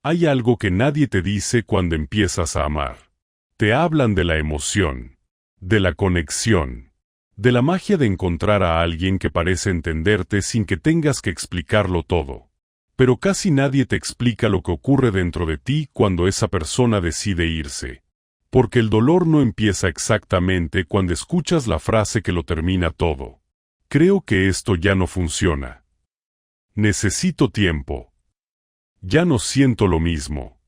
Hay algo que nadie te dice cuando empiezas a amar. Te hablan de la emoción, de la conexión, de la magia de encontrar a alguien que parece entenderte sin que tengas que explicarlo todo. Pero casi nadie te explica lo que ocurre dentro de ti cuando esa persona decide irse. Porque el dolor no empieza exactamente cuando escuchas la frase que lo termina todo. Creo que esto ya no funciona. Necesito tiempo. Ya no siento lo mismo.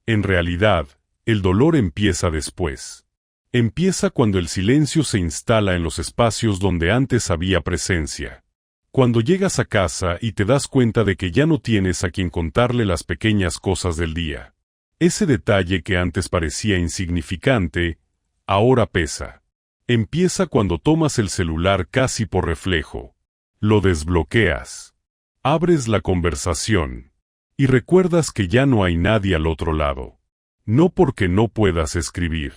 En realidad, el dolor empieza después. Empieza cuando el silencio se instala en los espacios donde antes había presencia. Cuando llegas a casa y te das cuenta de que ya no tienes a quien contarle las pequeñas cosas del día. Ese detalle que antes parecía insignificante, ahora pesa. Empieza cuando tomas el celular casi por reflejo. Lo desbloqueas. Abres la conversación. Y recuerdas que ya no hay nadie al otro lado. No porque no puedas escribir,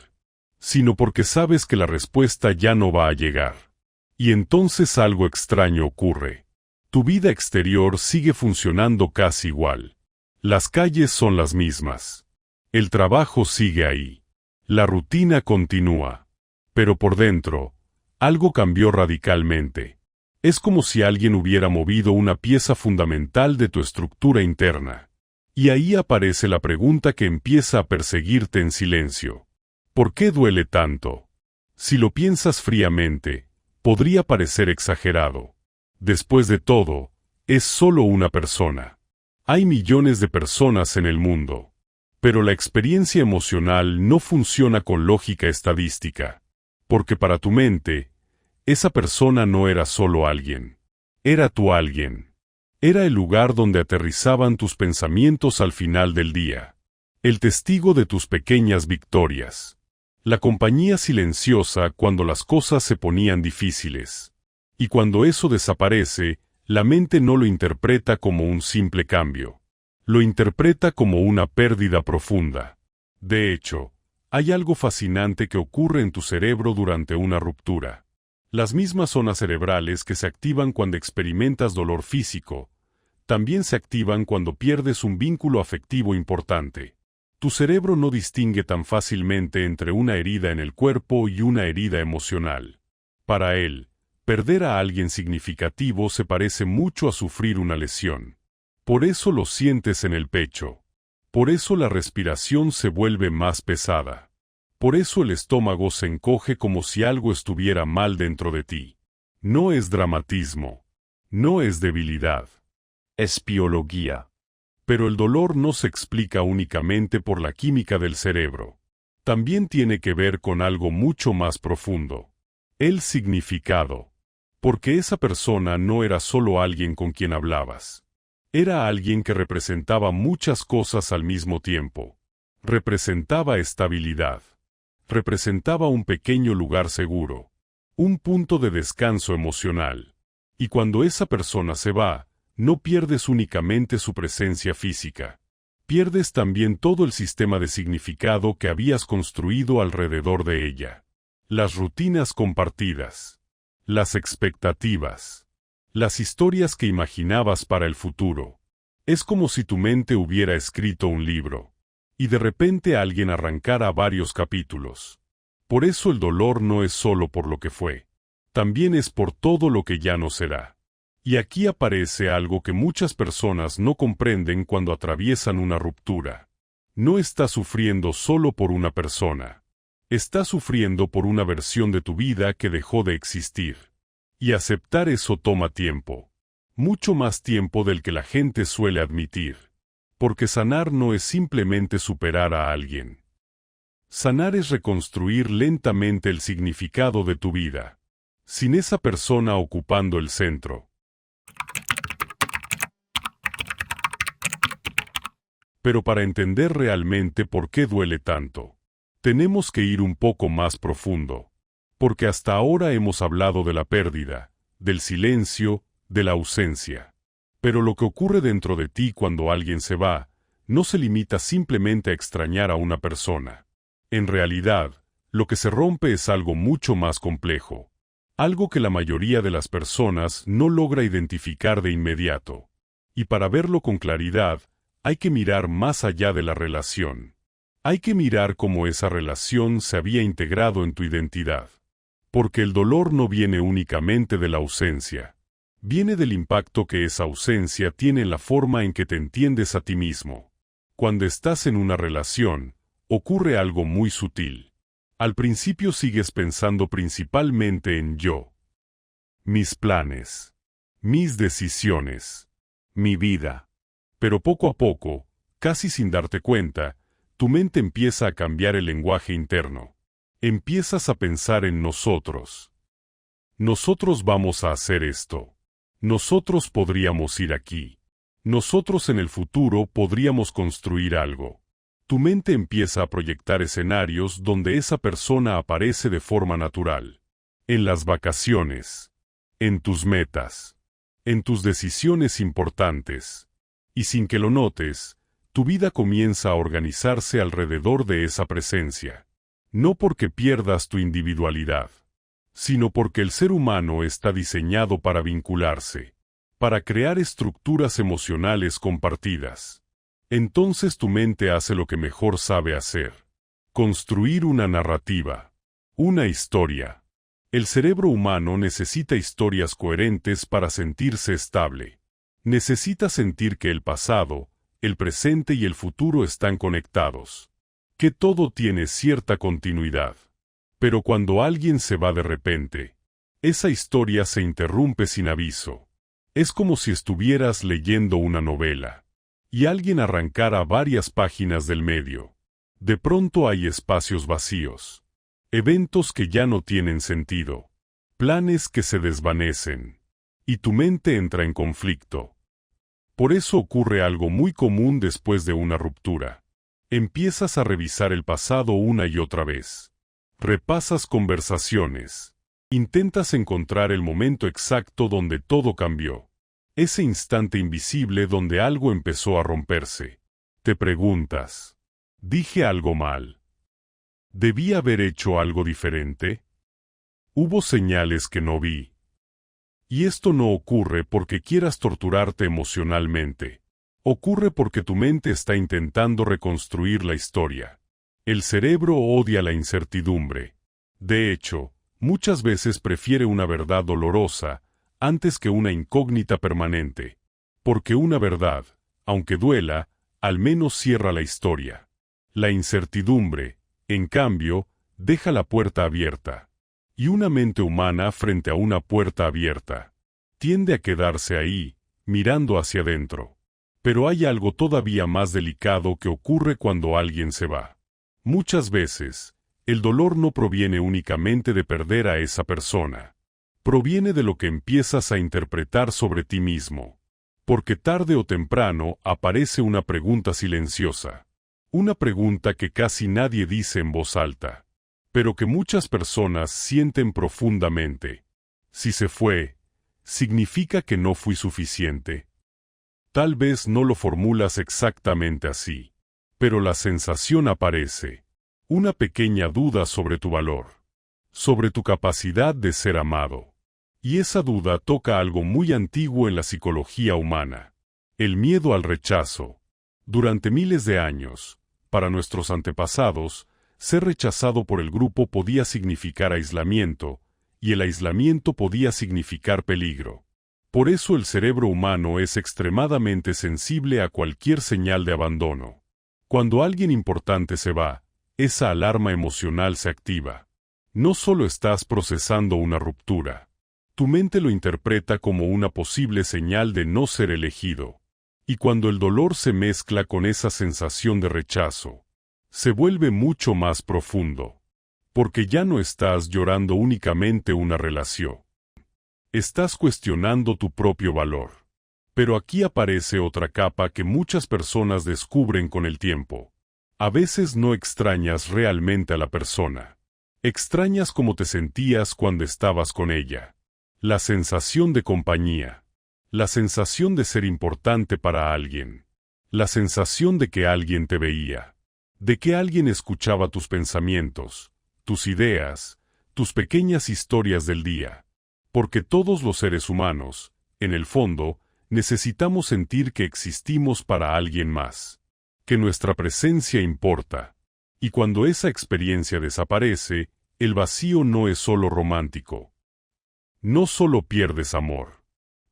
sino porque sabes que la respuesta ya no va a llegar. Y entonces algo extraño ocurre. Tu vida exterior sigue funcionando casi igual. Las calles son las mismas. El trabajo sigue ahí. La rutina continúa. Pero por dentro, algo cambió radicalmente. Es como si alguien hubiera movido una pieza fundamental de tu estructura interna. Y ahí aparece la pregunta que empieza a perseguirte en silencio. ¿Por qué duele tanto? Si lo piensas fríamente, podría parecer exagerado. Después de todo, es solo una persona. Hay millones de personas en el mundo. Pero la experiencia emocional no funciona con lógica estadística. Porque para tu mente, esa persona no era solo alguien. Era tu alguien. Era el lugar donde aterrizaban tus pensamientos al final del día. El testigo de tus pequeñas victorias. La compañía silenciosa cuando las cosas se ponían difíciles. Y cuando eso desaparece, la mente no lo interpreta como un simple cambio. Lo interpreta como una pérdida profunda. De hecho, hay algo fascinante que ocurre en tu cerebro durante una ruptura. Las mismas zonas cerebrales que se activan cuando experimentas dolor físico, también se activan cuando pierdes un vínculo afectivo importante. Tu cerebro no distingue tan fácilmente entre una herida en el cuerpo y una herida emocional. Para él, perder a alguien significativo se parece mucho a sufrir una lesión. Por eso lo sientes en el pecho. Por eso la respiración se vuelve más pesada. Por eso el estómago se encoge como si algo estuviera mal dentro de ti. No es dramatismo. No es debilidad. Es biología. Pero el dolor no se explica únicamente por la química del cerebro. También tiene que ver con algo mucho más profundo. El significado. Porque esa persona no era solo alguien con quien hablabas. Era alguien que representaba muchas cosas al mismo tiempo. Representaba estabilidad. Representaba un pequeño lugar seguro. Un punto de descanso emocional. Y cuando esa persona se va, no pierdes únicamente su presencia física. Pierdes también todo el sistema de significado que habías construido alrededor de ella. Las rutinas compartidas. Las expectativas. Las historias que imaginabas para el futuro. Es como si tu mente hubiera escrito un libro. Y de repente alguien arrancara varios capítulos. Por eso el dolor no es solo por lo que fue. También es por todo lo que ya no será. Y aquí aparece algo que muchas personas no comprenden cuando atraviesan una ruptura. No estás sufriendo solo por una persona. Estás sufriendo por una versión de tu vida que dejó de existir. Y aceptar eso toma tiempo. Mucho más tiempo del que la gente suele admitir. Porque sanar no es simplemente superar a alguien. Sanar es reconstruir lentamente el significado de tu vida. Sin esa persona ocupando el centro. Pero para entender realmente por qué duele tanto, tenemos que ir un poco más profundo. Porque hasta ahora hemos hablado de la pérdida, del silencio, de la ausencia. Pero lo que ocurre dentro de ti cuando alguien se va, no se limita simplemente a extrañar a una persona. En realidad, lo que se rompe es algo mucho más complejo. Algo que la mayoría de las personas no logra identificar de inmediato. Y para verlo con claridad, Hay que mirar más allá de la relación. Hay que mirar cómo esa relación se había integrado en tu identidad. Porque el dolor no viene únicamente de la ausencia. Viene del impacto que esa ausencia tiene en la forma en que te entiendes a ti mismo. Cuando estás en una relación, ocurre algo muy sutil. Al principio sigues pensando principalmente en yo. Mis planes. Mis decisiones. Mi vida. Pero poco a poco, casi sin darte cuenta, tu mente empieza a cambiar el lenguaje interno. Empiezas a pensar en nosotros. Nosotros vamos a hacer esto. Nosotros podríamos ir aquí. Nosotros en el futuro podríamos construir algo. Tu mente empieza a proyectar escenarios donde esa persona aparece de forma natural. En las vacaciones. En tus metas. En tus decisiones importantes. Y sin que lo notes, tu vida comienza a organizarse alrededor de esa presencia. No porque pierdas tu individualidad, sino porque el ser humano está diseñado para vincularse, para crear estructuras emocionales compartidas. Entonces tu mente hace lo que mejor sabe hacer: construir una narrativa, una historia. El cerebro humano necesita historias coherentes para sentirse estable. Necesita sentir que el pasado, el presente y el futuro están conectados, que todo tiene cierta continuidad. Pero cuando alguien se va de repente, esa historia se interrumpe sin aviso. Es como si estuvieras leyendo una novela y alguien arrancara varias páginas del medio. De pronto hay espacios vacíos, eventos que ya no tienen sentido, planes que se desvanecen, y tu mente entra en conflicto. Por eso ocurre algo muy común después de una ruptura. Empiezas a revisar el pasado una y otra vez. Repasas conversaciones. Intentas encontrar el momento exacto donde todo cambió. Ese instante invisible donde algo empezó a romperse. Te preguntas: ¿dije algo mal? ¿Debí haber hecho algo diferente? ¿Hubo señales que no vi? Y esto no ocurre porque quieras torturarte emocionalmente. Ocurre porque tu mente está intentando reconstruir la historia. El cerebro odia la incertidumbre. De hecho, muchas veces prefiere una verdad dolorosa antes que una incógnita permanente. Porque una verdad, aunque duela, al menos cierra la historia. La incertidumbre, en cambio, deja la puerta abierta. Y una mente humana frente a una puerta abierta tiende a quedarse ahí, mirando hacia adentro. Pero hay algo todavía más delicado que ocurre cuando alguien se va. Muchas veces, el dolor no proviene únicamente de perder a esa persona. Proviene de lo que empiezas a interpretar sobre ti mismo. Porque tarde o temprano aparece una pregunta silenciosa. Una pregunta que casi nadie dice en voz alta, pero que muchas personas sienten profundamente. Si se fue, ¿significa que no fui suficiente? Tal vez no lo formulas exactamente así, pero la sensación aparece. Una pequeña duda sobre tu valor, sobre tu capacidad de ser amado. Y esa duda toca algo muy antiguo en la psicología humana: el miedo al rechazo. Durante miles de años, para nuestros antepasados, ser rechazado por el grupo podía significar aislamiento, y el aislamiento podía significar peligro. Por eso el cerebro humano es extremadamente sensible a cualquier señal de abandono. Cuando alguien importante se va, esa alarma emocional se activa. No solo estás procesando una ruptura. Tu mente lo interpreta como una posible señal de no ser elegido. Y cuando el dolor se mezcla con esa sensación de rechazo, se vuelve mucho más profundo. Porque ya no estás llorando únicamente una relación. Estás cuestionando tu propio valor. Pero aquí aparece otra capa que muchas personas descubren con el tiempo. A veces no extrañas realmente a la persona. Extrañas cómo te sentías cuando estabas con ella. La sensación de compañía. La sensación de ser importante para alguien. La sensación de que alguien te veía. De que alguien escuchaba tus pensamientos, tus ideas, tus pequeñas historias del día. Porque todos los seres humanos, en el fondo, Necesitamos sentir que existimos para alguien más, que nuestra presencia importa. Y cuando esa experiencia desaparece, el vacío no es solo romántico. No solo pierdes amor,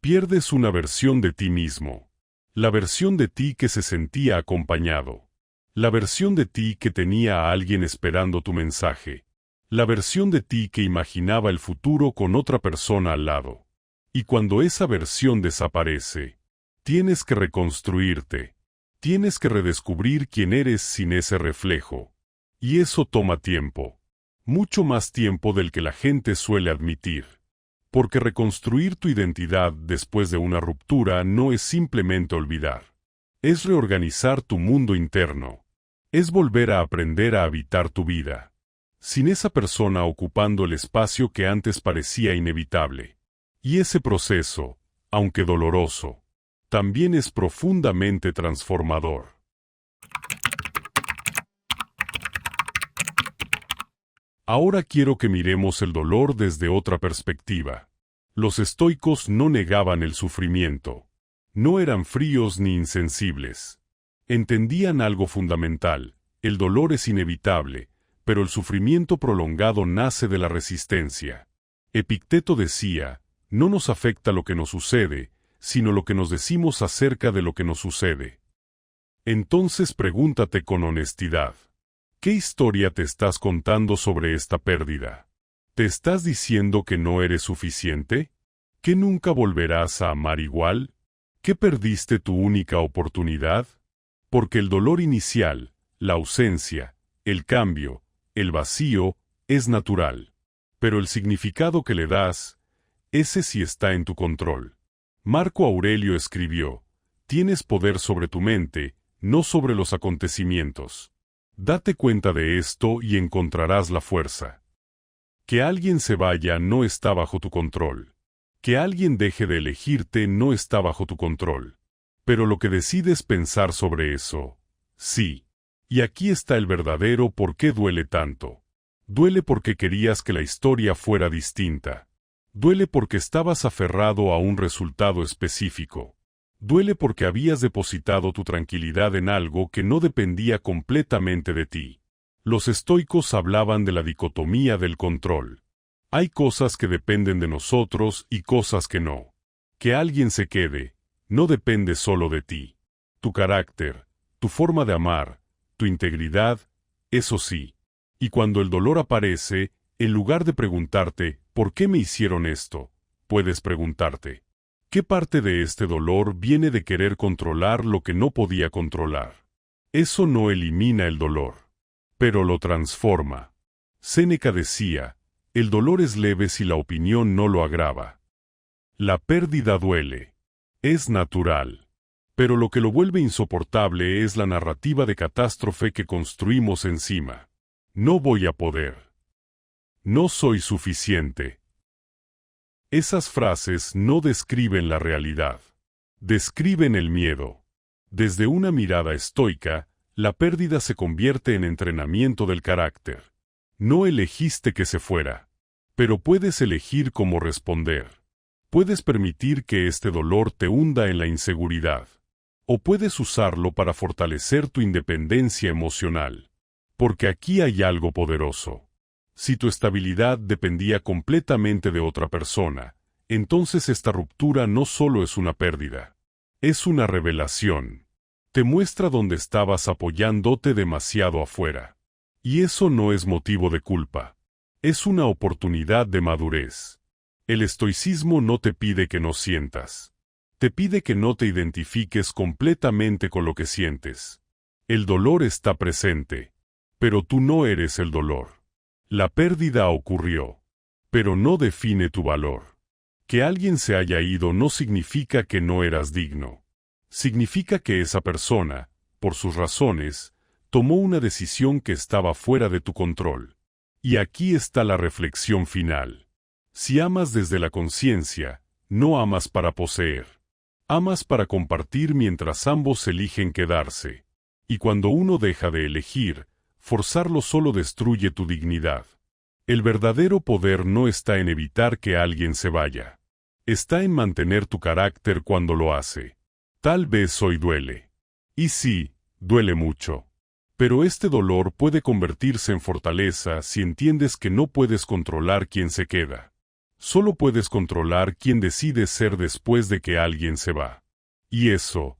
pierdes una versión de ti mismo. La versión de ti que se sentía acompañado. La versión de ti que tenía a alguien esperando tu mensaje. La versión de ti que imaginaba el futuro con otra persona al lado. Y cuando esa versión desaparece, tienes que reconstruirte. Tienes que redescubrir quién eres sin ese reflejo. Y eso toma tiempo. Mucho más tiempo del que la gente suele admitir. Porque reconstruir tu identidad después de una ruptura no es simplemente olvidar. Es reorganizar tu mundo interno. Es volver a aprender a habitar tu vida. Sin esa persona ocupando el espacio que antes parecía inevitable. Y ese proceso, aunque doloroso, también es profundamente transformador. Ahora quiero que miremos el dolor desde otra perspectiva. Los estoicos no negaban el sufrimiento. No eran fríos ni insensibles. Entendían algo fundamental: el dolor es inevitable, pero el sufrimiento prolongado nace de la resistencia. Epicteto decía, no nos afecta lo que nos sucede, sino lo que nos decimos acerca de lo que nos sucede. Entonces pregúntate con honestidad. ¿Qué historia te estás contando sobre esta pérdida? ¿Te estás diciendo que no eres suficiente? ¿Que nunca volverás a amar igual? ¿Que perdiste tu única oportunidad? Porque el dolor inicial, la ausencia, el cambio, el vacío, es natural. Pero el significado que le das, ese sí está en tu control. Marco Aurelio escribió, tienes poder sobre tu mente, no sobre los acontecimientos. Date cuenta de esto y encontrarás la fuerza. Que alguien se vaya no está bajo tu control. Que alguien deje de elegirte no está bajo tu control. Pero lo que decides pensar sobre eso, sí. Y aquí está el verdadero por qué duele tanto. Duele porque querías que la historia fuera distinta. Duele porque estabas aferrado a un resultado específico. Duele porque habías depositado tu tranquilidad en algo que no dependía completamente de ti. Los estoicos hablaban de la dicotomía del control. Hay cosas que dependen de nosotros y cosas que no. Que alguien se quede, no depende solo de ti. Tu carácter, tu forma de amar, tu integridad, eso sí. Y cuando el dolor aparece, en lugar de preguntarte, ¿por qué me hicieron esto?, puedes preguntarte, ¿qué parte de este dolor viene de querer controlar lo que no podía controlar? Eso no elimina el dolor, pero lo transforma. Séneca decía, el dolor es leve si la opinión no lo agrava. La pérdida duele. Es natural. Pero lo que lo vuelve insoportable es la narrativa de catástrofe que construimos encima. No voy a poder. No soy suficiente. Esas frases no describen la realidad. Describen el miedo. Desde una mirada estoica, la pérdida se convierte en entrenamiento del carácter. No elegiste que se fuera, pero puedes elegir cómo responder. Puedes permitir que este dolor te hunda en la inseguridad. O puedes usarlo para fortalecer tu independencia emocional. Porque aquí hay algo poderoso. Si tu estabilidad dependía completamente de otra persona, entonces esta ruptura no solo es una pérdida. Es una revelación. Te muestra dónde estabas apoyándote demasiado afuera. Y eso no es motivo de culpa. Es una oportunidad de madurez. El estoicismo no te pide que no sientas. Te pide que no te identifiques completamente con lo que sientes. El dolor está presente, pero tú no eres el dolor. La pérdida ocurrió, pero no define tu valor. Que alguien se haya ido no significa que no eras digno. Significa que esa persona, por sus razones, tomó una decisión que estaba fuera de tu control. Y aquí está la reflexión final. Si amas desde la conciencia, no amas para poseer. Amas para compartir mientras ambos eligen quedarse. Y cuando uno deja de elegir, forzarlo solo destruye tu dignidad. El verdadero poder no está en evitar que alguien se vaya. Está en mantener tu carácter cuando lo hace. Tal vez hoy duele. Y sí, duele mucho. Pero este dolor puede convertirse en fortaleza si entiendes que no puedes controlar quién se queda. Solo puedes controlar quién decides ser después de que alguien se va. Y eso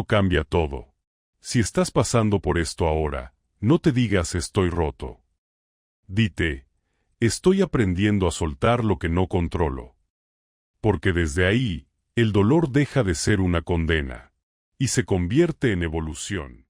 cambia todo. Si estás pasando por esto ahora, no te digas estoy roto. Dite, estoy aprendiendo a soltar lo que no controlo. Porque desde ahí, el dolor deja de ser una condena y se convierte en evolución.